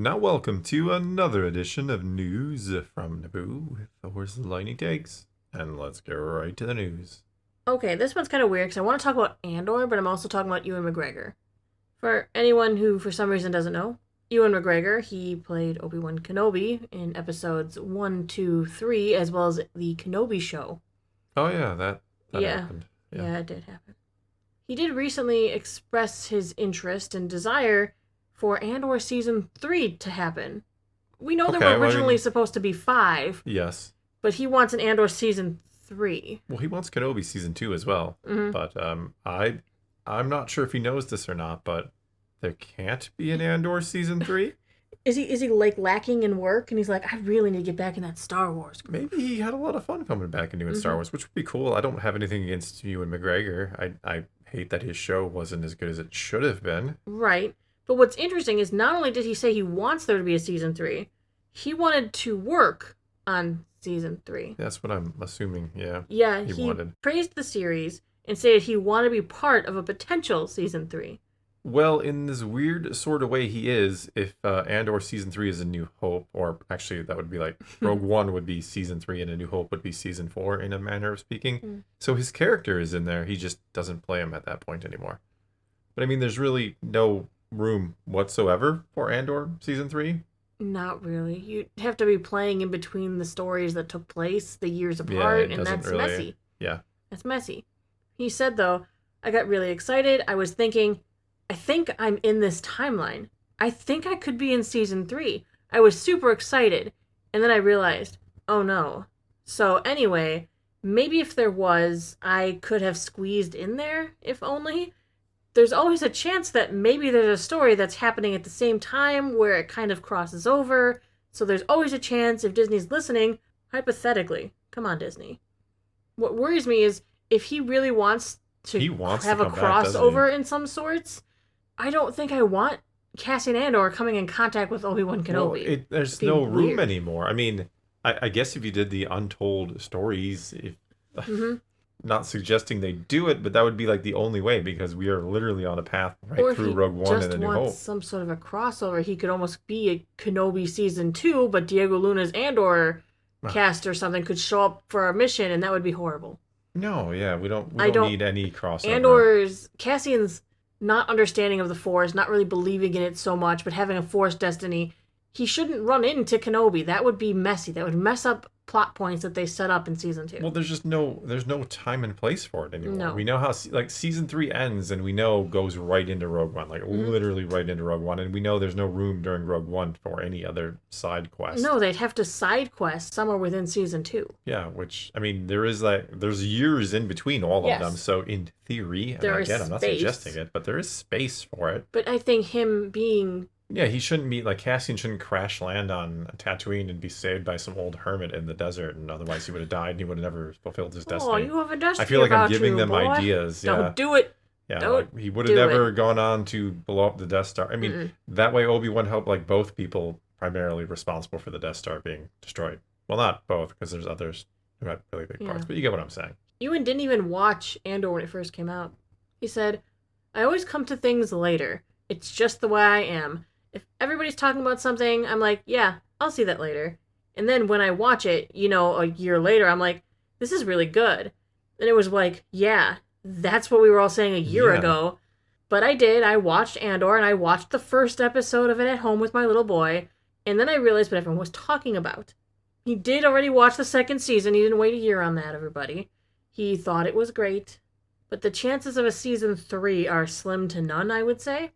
Now, welcome to another edition of News from Naboo with the horse the lightning takes. And let's get right to the news. Okay, this one's kind of weird because I want to talk about Andor, but I'm also talking about Ewan McGregor. For anyone who, for some reason, doesn't know, Ewan McGregor, he played Obi-Wan Kenobi in episodes 1, 2, 3, as well as the Kenobi show. Oh, yeah, that Yeah, happened. yeah, it did happen. He did recently express his interest and desire for Andor Season 3 to happen. We know there were originally supposed to be 5. Yes. But he wants an Andor Season 3. Well, he wants Kenobi Season 2 as well. Mm-hmm. But I'm not sure if he knows this or not, but there can't be an Andor Season 3. Is he like lacking in work and he's like, I really need to get back in that Star Wars group. Maybe he had a lot of fun coming back and doing Star Wars, which would be cool. I don't have anything against Ewan McGregor. I hate that his show wasn't as good as it should have been. Right. But what's interesting is not only did he say he wants there to be a Season 3, he wanted to work on Season 3. That's what I'm assuming, yeah. Yeah, he praised the series and said he wanted to be part of a potential Season 3. Well, in this weird sort of way he is, if Andor Season 3 is A New Hope, or actually that would be like Rogue One would be Season 3 and A New Hope would be Season 4 in a manner of speaking. So his character is in there, he just doesn't play him at that point anymore. But I mean, there's really no room whatsoever for Andor Season 3. Not really. You'd have to be playing in between the stories that took place the years apart, and that's messy. Yeah. That's messy. He said, though, I got really excited. I was thinking, I think I'm in this timeline. I think I could be in Season 3. I was super excited. And then I realized, oh no. So anyway, maybe if there was, I could have squeezed in there, if only. There's always a chance that maybe there's a story that's happening at the same time where it kind of crosses over. So there's always a chance if Disney's listening, hypothetically. Come on, Disney. What worries me is if he really wants to have a crossover in some sorts, I don't think I want Cassian Andor coming in contact with Obi-Wan Kenobi. Well, there's no room anymore. I mean, I guess if you did the untold stories, not suggesting they do it, but that would be like the only way because we are literally on a path through Rogue One and A New Hope. Or if he just wants some sort of a crossover, he could almost be a Kenobi Season 2, but Diego Luna's Andor cast or something could show up for a mission, and that would be horrible. No, yeah, we don't need any crossover. Cassian's not understanding of the Force, not really believing in it so much, but having a Force destiny, he shouldn't run into Kenobi. That would be messy. That would mess up plot points that they set up in Season 2. Well, there's no time and place for it anymore. No. We know how Season 3 ends and we know goes right into Rogue One, literally right into Rogue One, and we know there's no room during Rogue One for any other side quest. No, they'd have to side quest somewhere within Season 2. Yeah, which, I mean, there's years in between all of them, so in theory, and again, I'm not suggesting it, but there is space for it. But I think him being... Yeah, he shouldn't be, Cassian shouldn't crash land on Tatooine and be saved by some old hermit in the desert, and otherwise he would have died and he would have never fulfilled his destiny. Oh, you have a destiny. I feel like I'm giving them ideas. Don't do it. Yeah, he would have never gone on to blow up the Death Star. I mean, that way Obi-Wan helped, both people primarily responsible for the Death Star being destroyed. Well, not both, because there's others who had really big parts, but you get what I'm saying. Ewan didn't even watch Andor when it first came out. He said, I always come to things later. It's just the way I am. If everybody's talking about something, I'm like, yeah, I'll see that later. And then when I watch it, a year later, I'm like, this is really good. And it was like, yeah, that's what we were all saying a year ago. But I did. I watched Andor, and I watched the first episode of it at home with my little boy. And then I realized what everyone was talking about. He did already watch the second season. He didn't wait a year on that, everybody. He thought it was great. But the chances of a Season 3 are slim to none, I would say.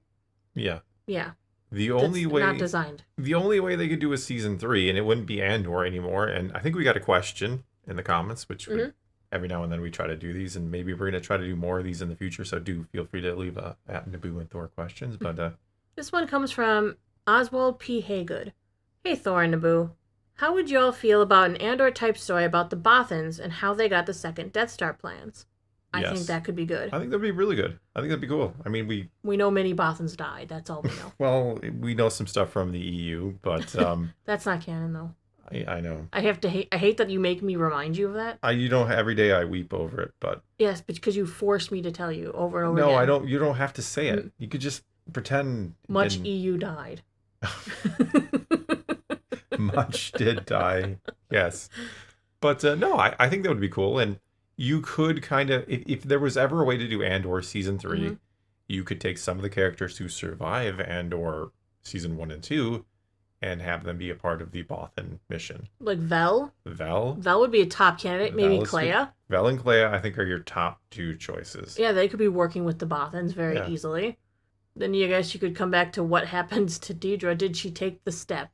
Yeah. Yeah. The only way not designed. The only way they could do a Season 3, and it wouldn't be Andor anymore, and I think we got a question in the comments, which every now and then we try to do these, and maybe we're going to try to do more of these in the future, so do feel free to leave at Naboo and Thor questions. But this one comes from Oswald P. Haygood. Hey Thor and Naboo. How would you all feel about an Andor-type story about the Bothans and how they got the second Death Star plans? I think that could be good. I think that'd be really good. I think that'd be cool. I mean, we know many Bothans died. That's all we know. Well, we know some stuff from the EU, but that's not canon, though. I know. I hate that you make me remind you of that. Every day I weep over it, but yes, but because you force me to tell you over and over again. No, I don't. You don't have to say it. You could just pretend. Much EU died. Much did die. Yes. But no, I think that would be cool. And you could kind of, if there was ever a way to do Andor Season 3, Mhm. you could take some of the characters who survive Andor Season 1 and 2 and have them be a part of the Bothan mission. Like Vel. Vel. Vel would be a top candidate. Maybe Vel is good. Clea. Vel and Clea, I think, are your top two choices. Yeah, they could be working with the Bothans very Yeah. easily. Then you guess you could come back to what happens to Deidre. Did she take the step?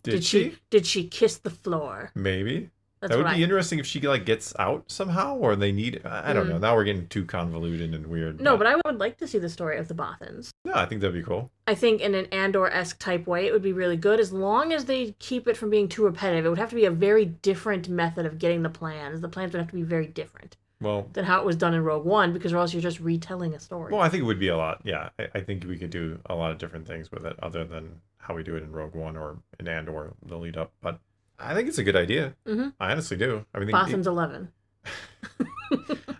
Did she? Did she kiss the floor? Maybe. That's That would what be interesting if she like gets out somehow, or they need. I don't know. Now we're getting too convoluted and weird. No, but I would like to see the story of the Bothans. No, I think that'd be cool. I think in an Andor-esque type way, it would be really good as long as they keep it from being too repetitive. It would have to be a very different method of getting the plans. The plans would have to be very different Well, than how it was done in Rogue One, because or else you're just retelling a story. well, I think it would be a lot. Yeah, I think we could do a lot of different things with it, other than how we do it in Rogue One or in Andor, the lead up. But I think it's a good idea. Mm-hmm. I honestly do. I mean, Bothan's 11.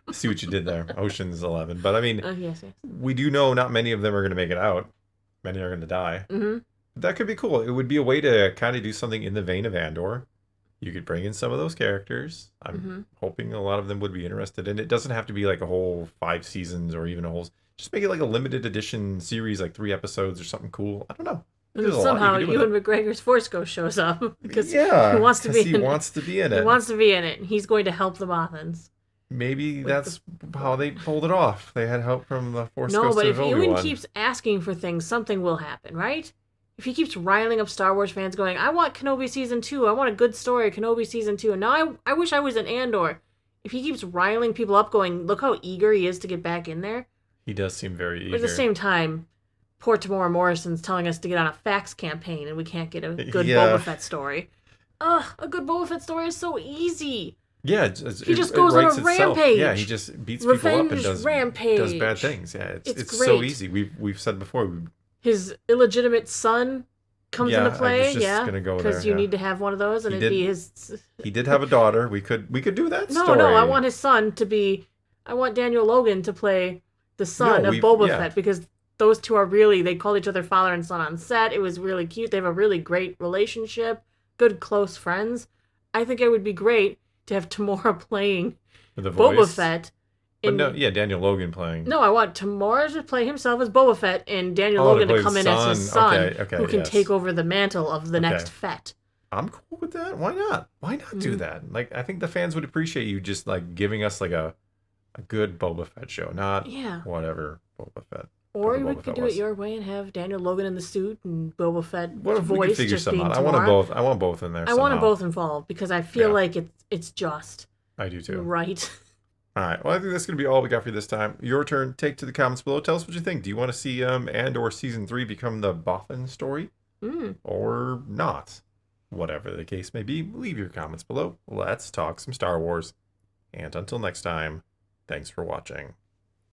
I see what you did there. Ocean's 11. But I mean, Yes. we do know not many of them are going to make it out. Many are going to die. Mm-hmm. That could be cool. It would be a way to kind of do something in the vein of Andor. You could bring in some of those characters. I'm hoping a lot of them would be interested in it. It doesn't have to be like a whole 5 seasons or even a whole. Just make it like a limited edition series, like 3 episodes or something cool. I don't know. There's a lot Somehow you can do with Ewan McGregor's Force Ghost shows up because yeah, he wants to be. he wants to be in it. He wants to be in it. He's going to help the Bothans. Maybe that's how they pulled it off. They had help from the Force No, Ghost but of if Obi-Wan. Ewan keeps asking for things, something will happen, right? If he keeps riling up Star Wars fans going, I want Kenobi Season 2, I want a good story, Kenobi Season 2, and now I wish I was in Andor. If he keeps riling people up going, look how eager he is to get back in there. He does seem very eager. But at the same time, poor Tamora Morrison's telling us to get on a fax campaign and we can't get a good Boba Fett story. Ugh, a good Boba Fett story is so easy. Yeah, he just goes on a rampage. Yeah, he just beats people up and does bad things. Yeah, it's great. so easy. We've said before. His illegitimate son comes into play. I was just gonna go there, because you need to have one of those, and it'd be his. He did have a daughter. We could do that No, story. I want his son to be. I want Daniel Logan to play the son of Boba Fett, because those two are really. They call each other father and son on set. It was really cute. They have a really great relationship. Good close friends. I think it would be great to have Tamora playing Boba Fett. But no, Daniel Logan playing. No, I want Tamora to play himself as Boba Fett and Daniel Logan to come in as his son, who can take over the mantle of the next Fett. I'm cool with that. Why not? Why not do that? Like, I think the fans would appreciate you just like giving us like a good Boba Fett show, not whatever Boba Fett. Or we could do it your way and have Daniel Logan in the suit and Boba Fett voice we could figure just being Tamora. I want them both. I want both in there. I want them both involved because I feel like it's just. I do too. Right. All right. Well, I think that's going to be all we got for this time. Your turn. Take to the comments below. Tell us what you think. Do you want to see Andor Season 3 become the Bothan story? Or not? Whatever the case may be, leave your comments below. Let's talk some Star Wars. And until next time, thanks for watching.